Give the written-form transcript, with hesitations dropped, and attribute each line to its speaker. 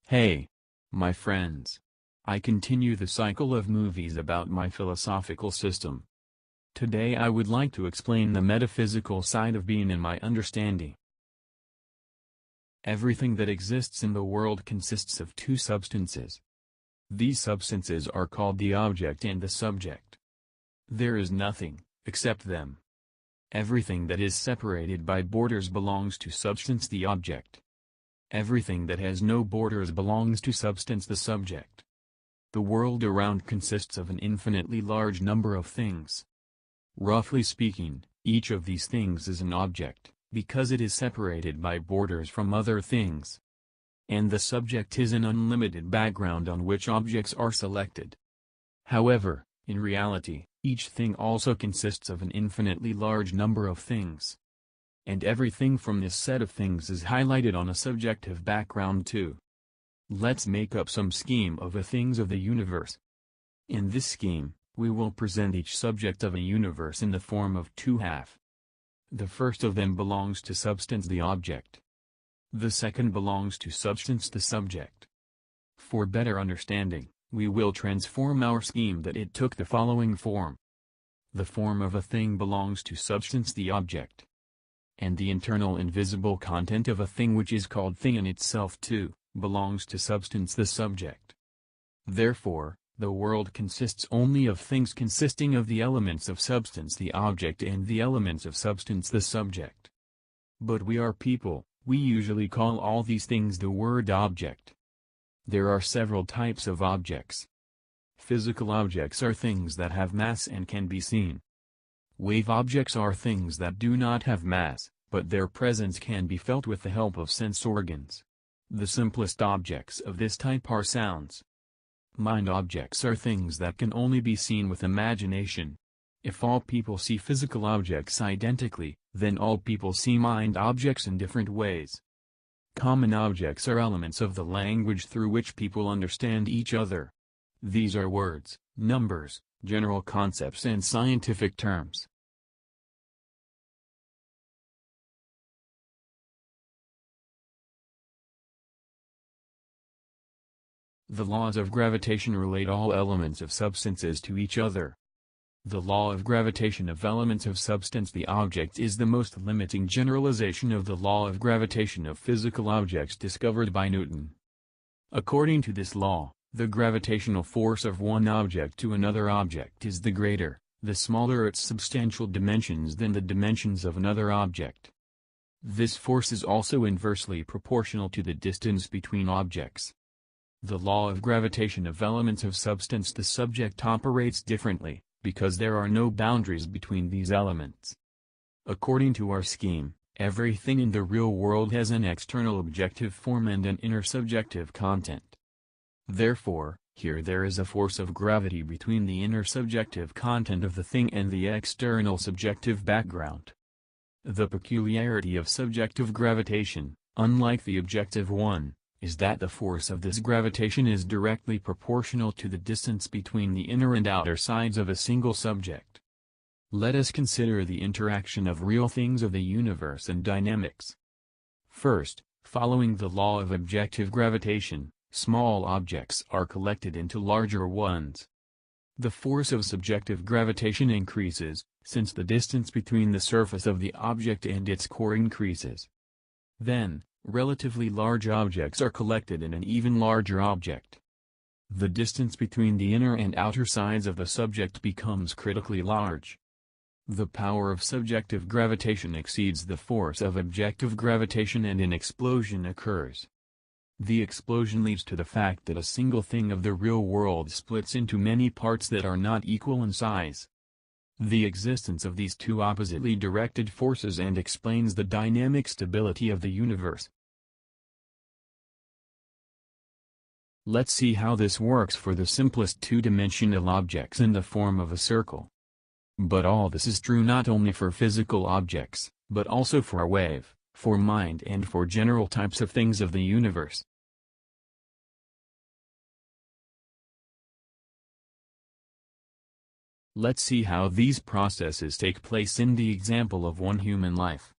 Speaker 1: Hey, my friends. I continue the cycle of movies about my philosophical system. Today I would like to explain the metaphysical side of being in my understanding. Everything that exists in the world consists of two substances. These substances are called the object and the subject. There is nothing, except them. Everything that is separated by borders belongs to substance the object. Everything that has no borders belongs to substance the subject. The world around consists of an infinitely large number of things. Roughly speaking, each of these things is an object, because it is separated by borders from other things. And the subject is an unlimited background on which objects are selected. However, in reality, each thing also consists of an infinitely large number of things. And everything from this set of things is highlighted on a subjective background too. Let's make up some scheme of the things of the universe. In this scheme, we will present each subject of a universe in the form of two halves. The first of them belongs to substance the object. The second belongs to substance the subject. For better understanding, we will transform our scheme that it took the following form. The form of a thing belongs to substance the object. And the internal invisible content of a thing which is called thing in itself too, belongs to substance the subject. Therefore, the world consists only of things consisting of the elements of substance the object and the elements of substance the subject. But we are people, we usually call all these things the word object. There are several types of objects. Physical objects are things that have mass and can be seen. Wave objects are things that do not have mass, but their presence can be felt with the help of sense organs. The simplest objects of this type are sounds. Mind objects are things that can only be seen with imagination. If all people see physical objects identically, then all people see mind objects in different ways. Common objects are elements of the language through which people understand each other. These are words, numbers, general concepts and scientific terms. The laws of gravitation relate all elements of substances to each other. The law of gravitation of elements of substance the object is the most limiting generalization of the law of gravitation of physical objects discovered by Newton. According to this law, the gravitational force of one object to another object is the greater, the smaller its substantial dimensions than the dimensions of another object. This force is also inversely proportional to the distance between objects. The law of gravitation of elements of substance the subject operates differently, because there are no boundaries between these elements. According to our scheme, everything in the real world has an external objective form and an inner subjective content. Therefore, here there is a force of gravity between the inner subjective content of the thing and the external subjective background. The peculiarity of subjective gravitation, unlike the objective one, is that the force of this gravitation is directly proportional to the distance between the inner and outer sides of a single subject. Let us consider the interaction of real things of the universe and dynamics. First, following the law of objective gravitation, small objects are collected into larger ones. The force of subjective gravitation increases, since the distance between the surface of the object and its core increases. Then, relatively large objects are collected in an even larger object. The distance between the inner and outer sides of the subject becomes critically large. The power of subjective gravitation exceeds the force of objective gravitation and an explosion occurs. The explosion leads to the fact that a single thing of the real world splits into many parts that are not equal in size. The existence of these two oppositely directed forces and explains the dynamic stability of the universe. Let's see how this works for the simplest two-dimensional objects in the form of a circle. But all this is true not only for physical objects, but also for a wave, for mind and for general types of things of the universe. Let's see how these processes take place in the example of one human life.